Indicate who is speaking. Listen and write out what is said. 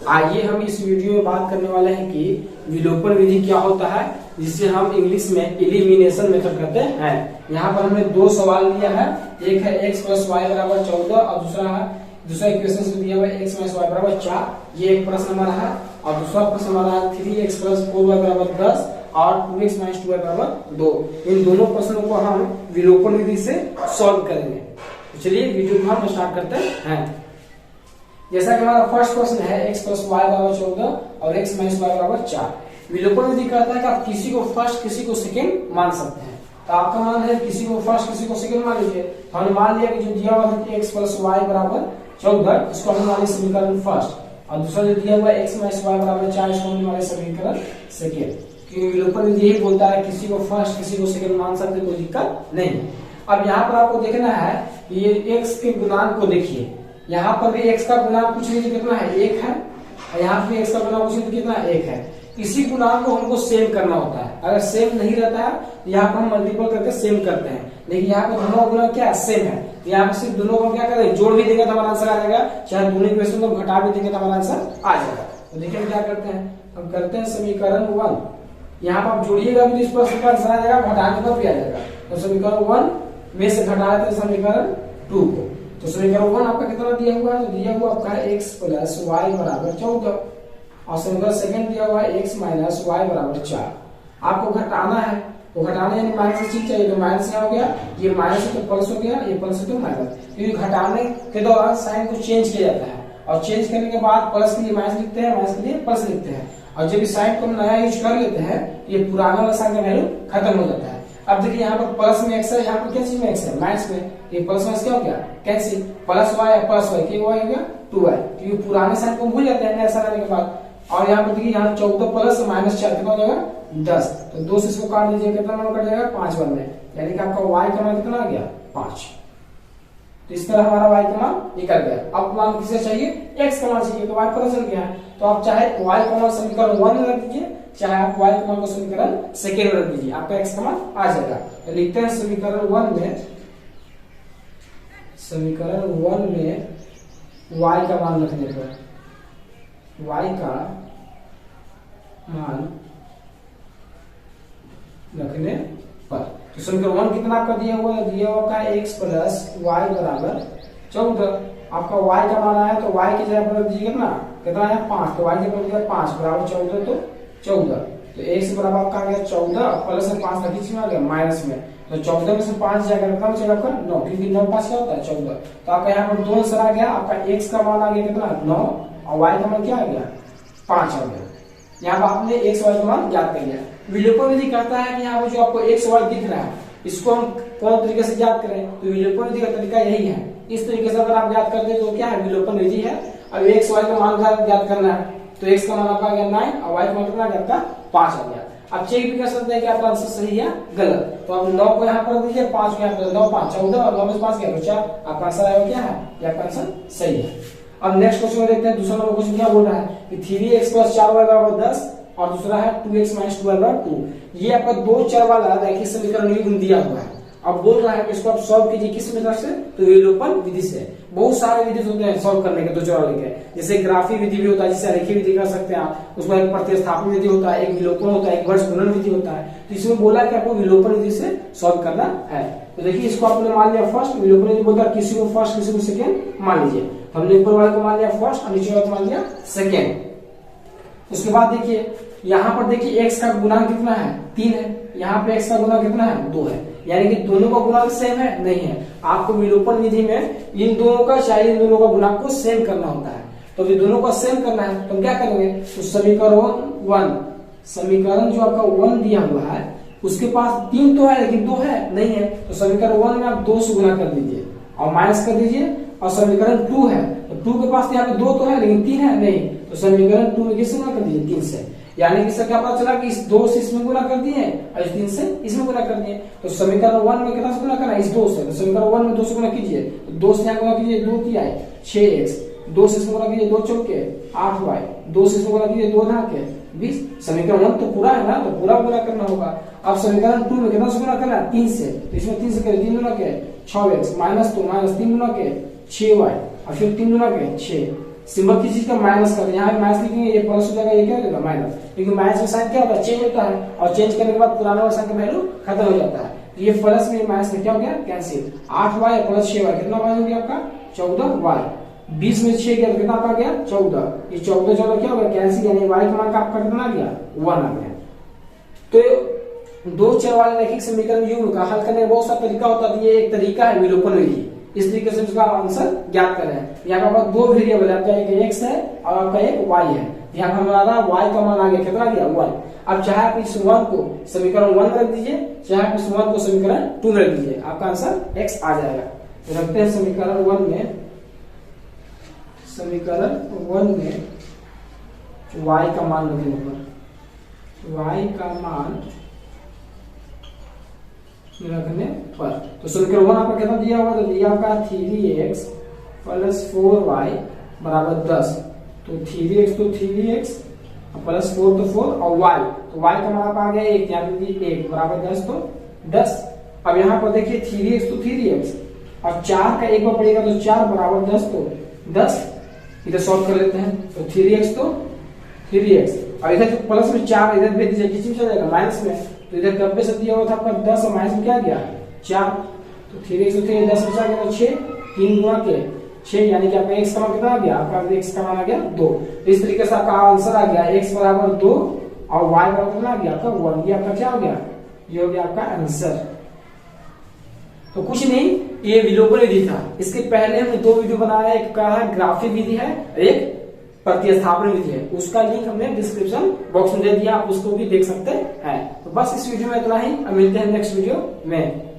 Speaker 1: आइए हम इस वीडियो में बात करने वाले हैं कि विलोपन विधि क्या होता है, जिसे हम इंग्लिश में एलिमिनेशन मेथड कहते हैं। यहाँ पर हमने दो सवाल लिया है, एक है x प्लस वाई बराबर 14 और दूसरा इक्वेशन से दिया हुआ है x माइनस वाई बराबर 4। ये एक प्रश्न हमारा है और दूसरा प्रश्न हमारा है 3x प्लस 4y बराबर 10 और 2x माइनस 2y बराबर 2। इन दोनों प्रश्नों को हम विलोपन विधि से सॉल्व करेंगे। तो चलिए वीडियो को हम स्टार्ट करते हैं। जैसा कि हमारा फर्स्ट क्वेश्चन है x प्लस वाई बराबर 14 और x माइनस वाई बराबर 4। विलोपन विधि कहता है कि आप किसी को फर्स्ट किसी को सेकंड मान सकते हैं। तो आपका मान है किसी को फर्स्ट किसी को सेकंड मान लीजिए। तो हमने मान लिया कि जो दिया हुआ है x प्लस वाई बराबर 14 इसको हम मान लिया समीकरण फर्स्ट और दूसरा जो दिया हुआ है x माइनस वाई बराबर 4 इसको हम मान लिया समीकरण सेकंड। क्योंकि विलोपन विधि यही बोलता है किसी को फर्स्ट किसी को सेकंड मान सकते, कोई दिक्कत नहीं। अब यहाँ पर आपको देखना है ये x के गुणांक को देखिए। यहाँ पर भी x का गुणांक कुछ नहीं कितना है, 1 है और यहाँ पर भी x का गुणांक कुछ नहीं कितना 1 है। इसी गुणांक को हमको सेम करना होता है। अगर सेम नहीं रहता है तो यहाँ पर हम मल्टीपल करके सेम करते हैं, लेकिन यहाँ पर दोनों गुणांक क्या है, सेम है। यहाँ पर सिर्फ दोनों को क्या करें, जोड़ भी देंगे तो हमारा आंसर आ जाएगा, चाहे दोनों इक्वेशन को घटा भी देंगे तो हमारा आंसर आ जाएगा। तो देखिए हम क्या करते हैं, हम करते हैं समीकरण 1। यहाँ पर आप जोड़िएगा भी तो इस प्रश्न का आंसर आ जाएगा, घटाने पर भी आ जाएगा। तो समीकरण 1 में से घटा देते हैं समीकरण 2 को। तो समीकरण 1 आपका कितना दिया हुआ है, तो दिया हुआ आपका है x प्लस वाई बराबर 14 और समीकरण सेकंड दिया हुआ है x माइनस वाई बराबर 4। आपको घटाना है, तो घटाना यानी माइनस से चीज चाहिए, तो माइनस क्या हो गया, ये माइनस है तो प्लस हो गया, ये प्लस है तो माइनस। क्योंकि घटाने के दौरान साइन को चेंज किया जाता है और चेंज करने के बाद प्लस के लिए माइनस लिखते हैं, माइनस के लिए प्लस लिखते हैं। और जब इस साइन को नया यूज कर लेते हैं तो ये पुराना वाला साइन का वैल्यू खत्म हो जाता है। अब देखिए यहाँ पर प्लस में x है, यहाँ पर क्या चीज में x है, माइनस में, ये प्लस माइनस क्या हो गया, कैंसिल। प्लस y है प्लस y, क्या हो गया 2y, क्योंकि पुराने साइन को भूल जाते हैं नया साइन आने के बाद। और यहाँ पर देखिए यहाँ 14 प्लस माइनस 4 कितना हो जाएगा 10। तो 2 से इसको काट दीजिए, कितना मान कट जाएगा 5 वन में, यानी कि आपका y का मान कितना आ गया 5। तो इस तरह हमारा y का मान निकल गया। अब मान किसे चाहिए, x का मान चाहिए, तो y पता चल गया। तो आप चाहे y का मान समीकरण 1 में रख दीजिए, चाहे आप y का मान को समीकरण सेकंड में रख दीजिए, आपका x का मान आ जाएगा। तो लिखते हैं समीकरण 1 में y का मान रखने पर, y का मान रखने पर, तो समीकरण 1 कितना आपका दिया हुआ है, दिया हुआ है x प्लस वाई बराबर 14। आपका y का मान आया तो y की जगह पर रख दीजिए कितना है 5, तो y की जगह पर 5 बराबर 14 तो 14। तो x बराबर आपका आ गया 14 प्लस में 5 लगी इसमें आ गया माइनस में, तो 14 में से 5 जाएगा कितना बचेगा आपका 9, क्योंकि 9 5 क्या होता है 14। तो आपका यहाँ पर 2 आंसर आ गया, आपका x का मान आ गया कितना 9 और y का मान क्या आ गया 5 आ गया। यहाँ पर आपने x y का मान ज्ञात कर लिया। विलोपन विधि कहता है कि यहाँ पर जो आपको x y दिख रहा है इसको हम कौन तरीके से ज्ञात करें, तो विलोपन विधि का तरीका यही है। इस तरीके से अगर आप ज्ञात करते हैं तो क्या है, विलोपन विधि है। अब x y का मान ज्ञात करना है, तो x का मान आपका आ गया 9 और y का मान कितना आपका 5 आ गया। आप चेक भी कर सकते हैं कि आपका आंसर सही है गलत। तो आप 9 को यहाँ पर दीजिए, 5 को यहाँ पर, 9 5 14 और 9 में 5 क्या 4, आपका आंसर आएगा क्या है, ये आपका आंसर सही है। अब नेक्स्ट क्वेश्चन में देखते हैं, दूसरा नंबर क्वेश्चन क्या बोल रहा है कि 3x प्लस 4y बराबर 10 और दूसरा है 2x माइनस 2y बराबर 2। ये आपका दो चर वाला रैखिक समीकरण युग्म दिया हुआ है। अब बोल रहा है कि इसको आप सॉल्व कीजिए किस मेथड से, तो विलोपन विधि से। बहुत सारे विधि होते हैं सॉल्व करने के दो चर वाले के, जैसे ग्राफी विधि भी होता है, जिससे रेखीय विधि कर सकते हैं आप। उसमें एक प्रतिस्थापन विधि होता है, एक विलोपन होता है, एक वर्ष गुणन विधि होता है। तो इसमें बोला कि आपको विलोपन विधि से सॉल्व करना है। तो देखिए इसको आपने मान लिया फर्स्ट, विलोपन विधि बोलता है किसी को फर्स्ट किसी को सेकेंड मान लीजिए। हमने ऊपर वाले को मान लिया फर्स्ट और नीचे वाले को मान लिया सेकेंड। उसके बाद देखिए यहाँ पर देखिए x का गुणांक कितना है 3 है, यहाँ पे x का गुणांक कितना है 2 है, यानी कि दोनों का गुणांक सेम है नहीं है। आपको विलोपन विधि में इन दोनों का चाहे इन दोनों का गुणांक को सेम करना होता है। तो ये दोनों का सेम करना है तो क्या करेंगे, तो समीकरण जो आपका 1 दिया हुआ है उसके पास 3 तो है लेकिन 2 है नहीं है, तो समीकरण 1 में आप 2 से गुना कर दीजिए और माइनस कर दीजिए। और समीकरण 2 है तो 2 के पास यहाँ पे 2 तो है लेकिन 3 है नहीं, तो समीकरण 2 में किससे गुना कर दीजिए 3 से। यानी कि इससे क्या पता चला कि इस 2 से इसमें गुना कर दिए और इस 3 से इसमें गुना कर दिए। तो समीकरण 1 में कितना से गुना करना है, इस 2 से। तो समीकरण 1 में 2 से गुना कीजिए, तो 2 से यहाँ गुना कीजिए 2 3 आए 6x, 2 से इसमें गुना कीजिए 2 चौके 8y, 2 से इसमें गुना कीजिए 2 ढाके 20। समीकरण 1 तो पूरा है ना, तो पूरा गुना करना होगा। अब समीकरण 2 में कितना से गुना करना है 3 से, तो इसमें 3 से करें 3 गुना के 6x माइनस 2 माइनस 3 गुना के 6y और फिर 3 गुना के 6 सिंबल किसी चीज का माइनस कर, यहाँ माइनस लिखेंगे, ये प्लस हो जाएगा, ये क्या हो जाएगा माइनस, क्योंकि माइनस में साइन क्या होता है, चेंज होता है, और चेंज करने के बाद पुराना वाला साइन का वैल्यू खत्म हो जाता है। तो ये प्लस में माइनस में क्या हो गया, कैंसिल। 8y प्लस 6y कितना y हो गया आपका 14y, 20 में 6 गया तो कितना आ गया 14, ये 14 14 क्या हो गया कैंसिल, यानी y का मान आपका कितना आ गया 1 आ गया। तो दो चर वाले रैखिक समीकरण यू का हल करने का बहुत सा तरीका होता है, ये एक तरीका है विलोपन विधि, इस तरीके से उसका आंसर ज्ञात करें। यहाँ पर दो वेरिएबल है, आपका एक x है और आपका एक y है, यहाँ पर हमारा y का मान आ गया कितना गया 1। अब चाहे आप इस 1 को समीकरण 1 रख दीजिए, चाहे आप इस 1 को समीकरण 2 रख दीजिए, आपका आंसर x आ जाएगा। तो रखते हैं समीकरण 1 में, समीकरण 1 में y का मान रखने पर, y का मान रखने पर, तो समीकरण 1 आपका कितना दिया हुआ, तो दिया आपका 3x प्लस 4y बराबर 10, तो 3x तो 3x प्लस 4 तो 4 और y, तो y का मान आ गया 1, यहाँ पे 1 बराबर 10 तो 10। अब यहाँ पर देखिए 3x तो 3x और 4 का एक बार पड़ेगा तो 4 बराबर 10 तो 10, इधर सॉल्व कर लेते हैं, तो 3x तो 3x और इधर प्लस में 4 इधर भेज दीजिए, किस में चला जाएगा माइनस में, तो इधर 90 से दिया हुआ था आपका 10 और माइनस में क्या गया 4, तो 3x तो 3 10 बचा गया तो 6, 3 गुणा के 6, यानी कि आपका x का मान कितना आ गया, आपका x का मान आ गया 2। इस तरीके से आपका आंसर आ गया x बराबर 2 और y बराबर कितना आ गया आपका 1, ये आपका क्या हो गया, ये हो गया आपका आंसर। तो कुछ नहीं, ये विलोपन विधि था। इसके पहले हमने दो वीडियो बनाया, एक का है ग्राफिक विधि है, एक प्रतिस्थापन विधि है, उसका लिंक हमने डिस्क्रिप्शन बॉक्स में दे दिया, आप उसको भी देख सकते हैं। तो बस इस वीडियो में इतना ही, अब मिलते हैं नेक्स्ट वीडियो में।